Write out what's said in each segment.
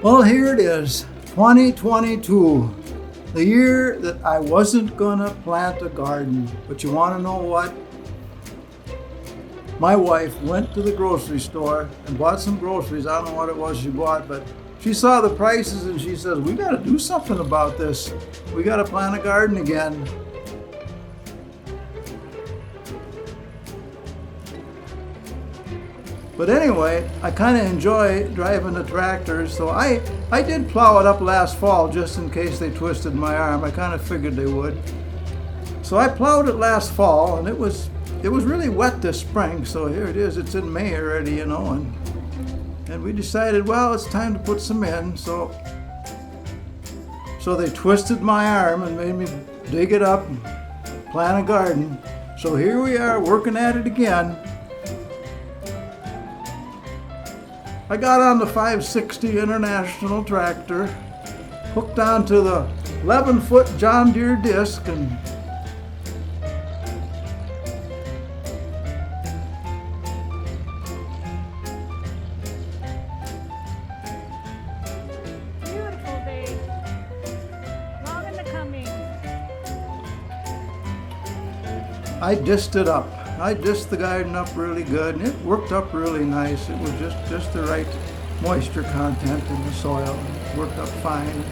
Well, here it is, 2022, the year that I wasn't gonna plant a garden. But you wanna know what? My wife went to the grocery store and bought some groceries. I don't know what it was she bought, but she saw the prices and she says, we gotta do something about this. We gotta plant a garden again. But anyway, I kind of enjoy driving the tractors, so I did plow it up last fall just in case they twisted my arm. I kind of figured they would. So I plowed it last fall, and it was really wet this spring. So here it is. It's in May already, you know, and we decided, well, it's time to put some in. So they twisted my arm and made me dig it up and plant a garden. So here we are working at it again. I got on the 560 International tractor, hooked onto the 11-foot John Deere disc, and beautiful day, long in the coming. I disced it up. I disced the garden up really good, and it worked up really nice. It was just the right moisture content in the soil. It worked up fine.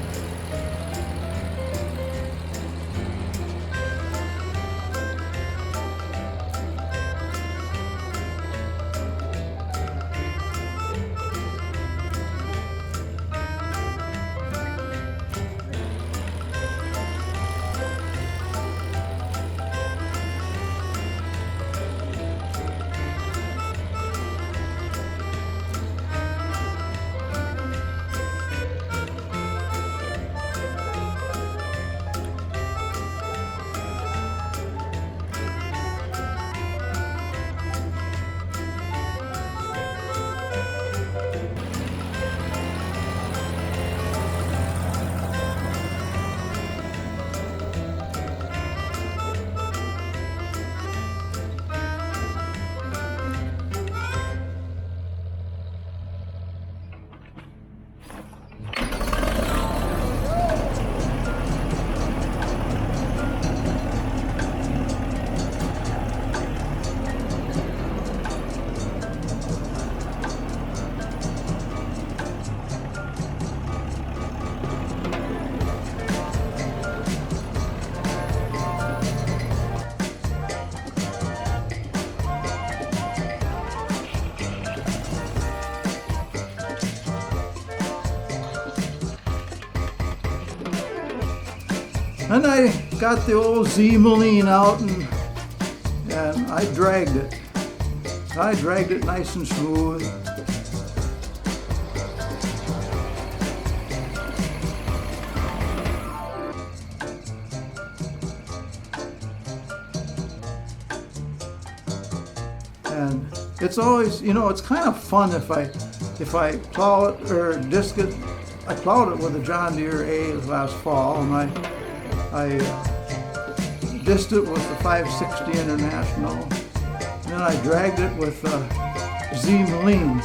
And I got the Ozzie Moline out and I dragged it. I dragged it nice and smooth. And it's always, you know, it's kind of fun if I plow it or disc it. I plowed it with a John Deere A last fall, and I disced it with the 560 International, and then I dragged it with Z Moline.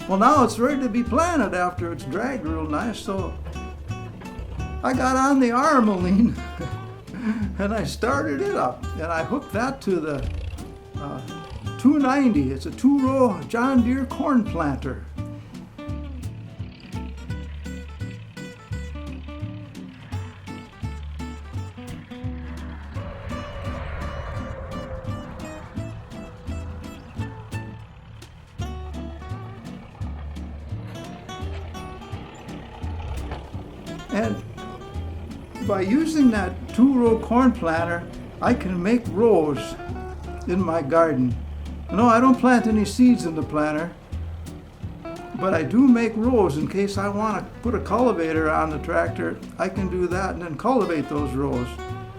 Well, now it's ready to be planted after it's dragged real nice, so I got on the R Moline and I started it up, and I hooked that to the 290. It's a 2-row John Deere corn planter. And by using that 2-row corn planter, I can make rows in my garden. No, I don't plant any seeds in the planter, but I do make rows in case I want to put a cultivator on the tractor. I can do that and then cultivate those rows.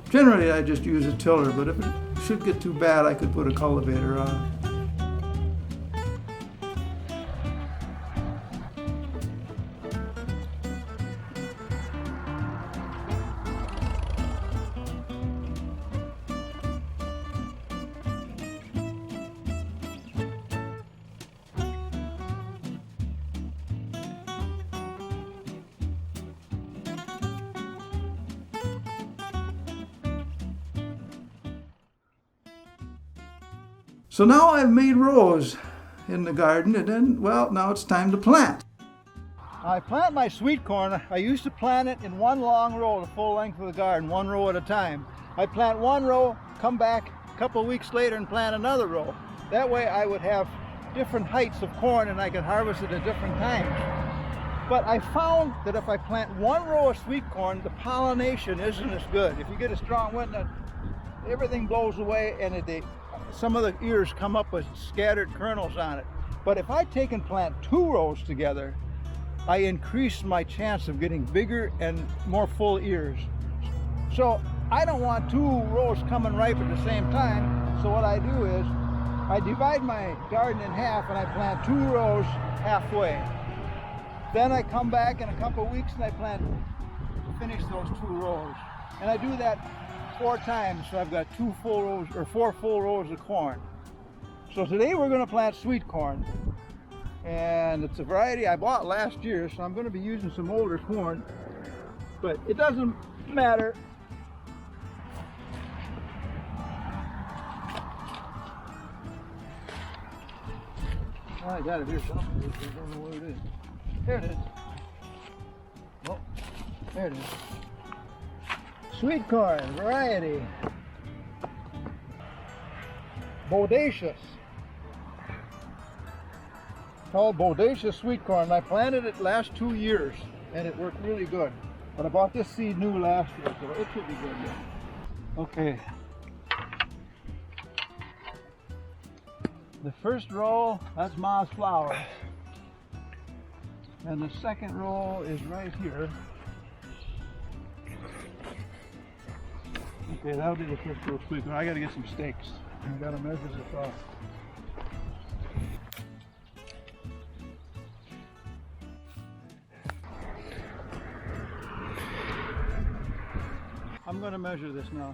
Generally, I just use a tiller, but if it should get too bad, I could put a cultivator on. So now I've made rows in the garden, and then, well, now it's time to plant. I plant my sweet corn. I used to plant it in one long row, the full length of the garden, one row at a time. I plant one row, come back a couple of weeks later and plant another row. That way I would have different heights of corn and I could harvest it at different times. But I found that if I plant one row of sweet corn, the pollination isn't as good. If you get a strong wind, everything blows away and some of the ears come up with scattered kernels on it. But if I take and plant 2 rows together, I increase my chance of getting bigger and more full ears. So I don't want 2 rows coming ripe at the same time. So what I do is I divide my garden in half and I plant 2 rows halfway. Then I come back in a couple of weeks and I finish those 2 rows. And I do that 4 times, so I've got 2 full rows or 4 full rows of corn. So today we're going to plant sweet corn, and it's a variety I bought last year, so I'm going to be using some older corn, but it doesn't matter. Oh, I got it here somewhere. I don't know where it is. There it is. Oh, there it is. Sweet corn variety, bodacious, called bodacious sweet corn. I planted it last 2 years and it worked really good. But I bought this seed new last year, so it should be good. Okay. The first row, that's Ma's flowers. And the second row is right here. Okay, that'll be the first row sweet corn. I gotta get some stakes. I gotta measure this off. I'm gonna measure this now.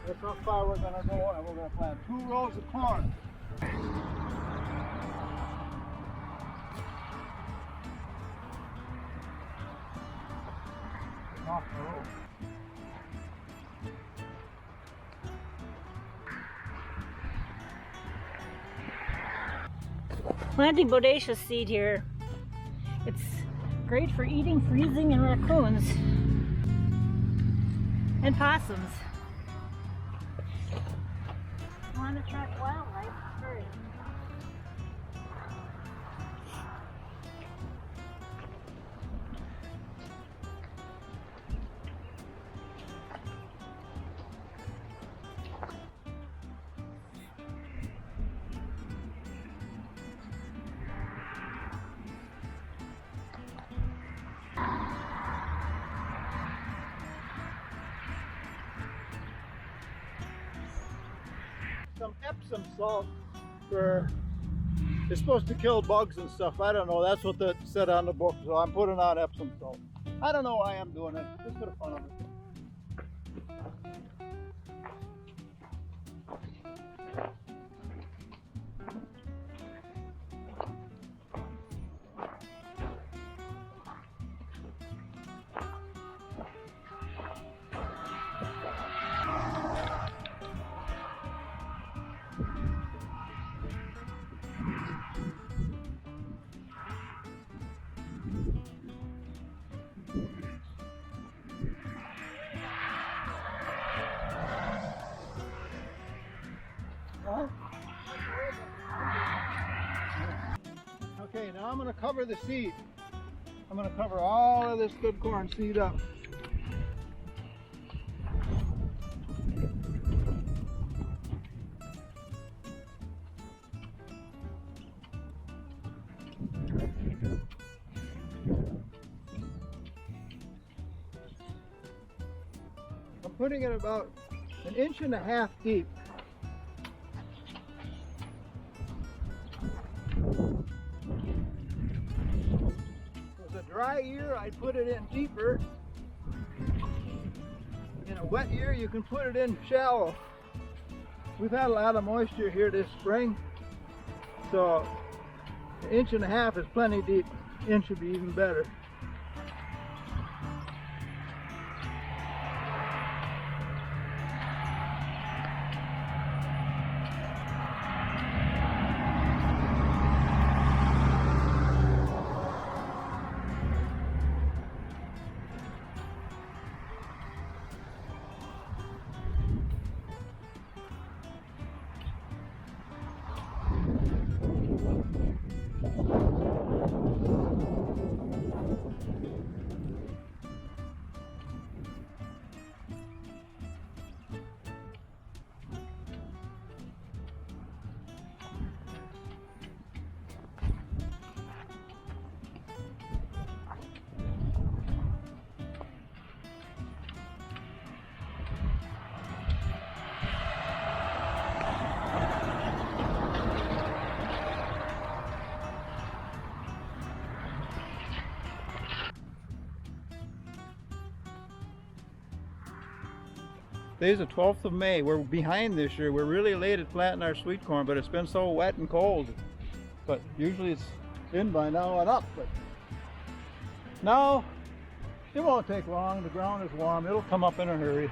That's how far we're going to go, and we're going to plant 2 rows of corn. Off the row. Planting bodacious seed here. It's great for eating, freezing, and raccoons. And possums. Want to attract wildlife? Hurry. Some Epsom salt for It's supposed to kill bugs and stuff. I don't know. That's what that said on the book. So I'm putting on Epsom salt. I don't know why I'm doing it. Just for the fun of it. Okay, now I'm going to cover the seed. I'm going to cover all of this good corn seed up. I'm putting it about 1.5 inches deep. A dry year, I'd put it in deeper. In a wet year, you can put it in shallow. We've had a lot of moisture here this spring, so 1.5 inches is plenty deep. Inch would be even better. Today's the 12th of May. We're behind this year. We're really late at planting our sweet corn, but it's been so wet and cold. But usually it's in by now and up. But now it won't take long. The ground is warm. It'll come up in a hurry.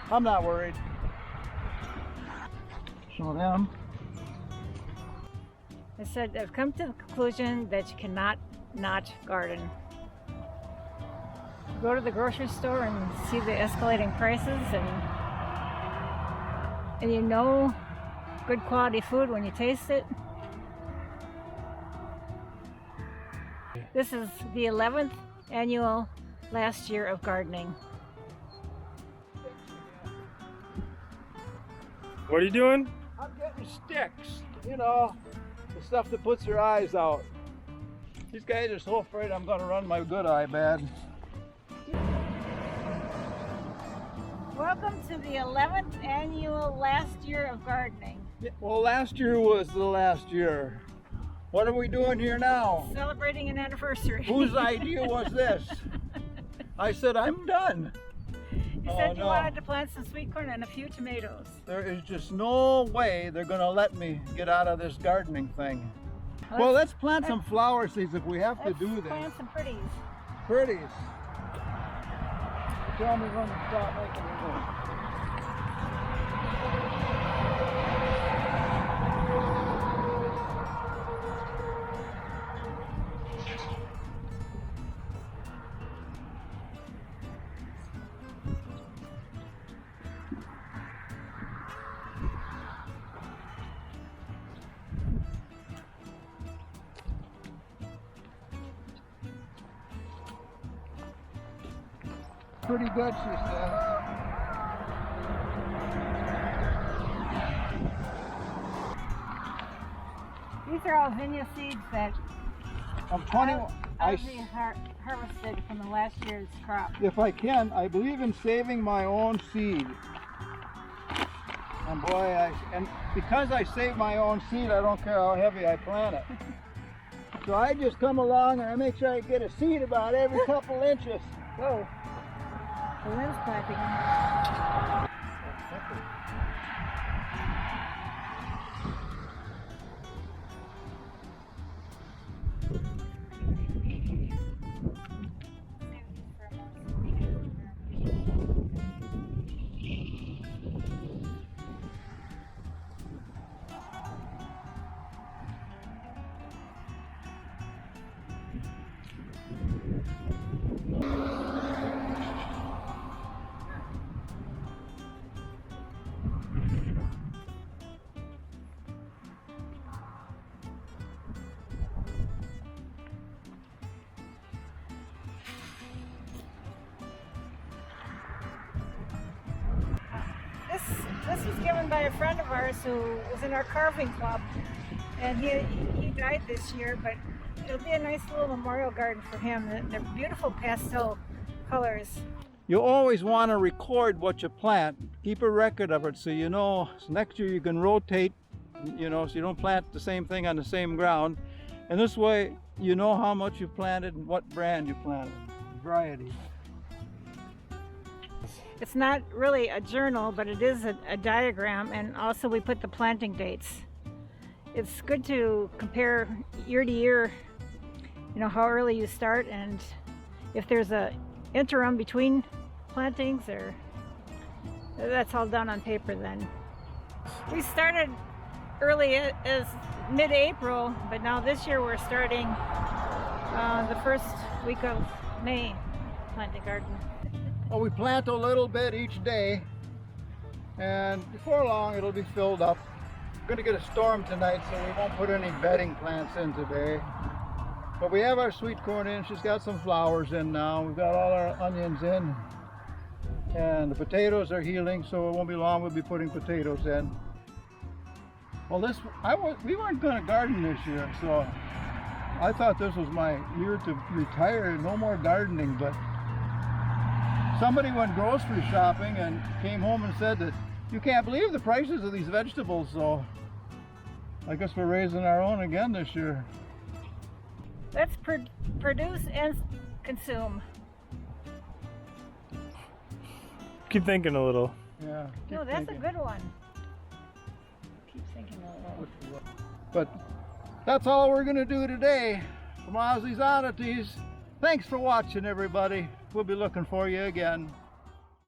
I'm not worried. Show them. I said I've come to the conclusion that you cannot not garden. Go to the grocery store and see the escalating prices, and you know good quality food when you taste it. This is the 11th annual last year of gardening. What are you doing? I'm getting sticks, you know, the stuff that puts your eyes out. These guys are so afraid I'm going to run my good eye bad. Welcome to the 11th annual last year of gardening. Yeah, well, last year was the last year. What are we doing here now? Celebrating an anniversary. Whose idea was this? I said, I'm done. You said you wanted to plant some sweet corn and a few tomatoes. There is just no way they're going to let me get out of this gardening thing. Well, let's plant some flower seeds if we have to do this. Plant some pretties. Pretties. Tell me when to stop making it. Pretty good, she said. These are all zinnia seeds that I'm 20. Ozzie harvested from the last year's crop. If I can, I believe in saving my own seed. And boy, and because I save my own seed, I don't care how heavy I plant it. So I just come along and I make sure I get a seed about every couple inches. Whoa. The wind's clapping. This was given by a friend of ours who was in our carving club, and he died this year, but it'll be a nice little memorial garden for him. They're beautiful pastel colors. You always want to record what you plant. Keep a record of it so you know so next year you can rotate, you know, so you don't plant the same thing on the same ground. And this way you know how much you planted and what brand you planted, variety. It's not really a journal, but it is a diagram, and also we put the planting dates. It's good to compare year to year, you know, how early you start and if there's a interim between plantings, or that's all done on paper then. We started early as mid-April, but now this year we're starting the first week of May, planting garden. Well, we plant a little bit each day, and before long it'll be filled up. We're going to get a storm tonight, so we won't put any bedding plants in today. But we have our sweet corn in. She's got some flowers in now. We've got all our onions in, and the potatoes are healing, so it won't be long we'll be putting potatoes in. Well, we weren't going to garden this year, so I thought this was my year to retire. No more gardening, but somebody went grocery shopping and came home and said that you can't believe the prices of these vegetables, so I guess we're raising our own again this year. Let's produce and consume. Keep thinking a little. Yeah. No, that's a good one. Keep thinking a little. But that's all we're going to do today from Ozzie's Oddities. Thanks for watching, everybody. We'll be looking for you again.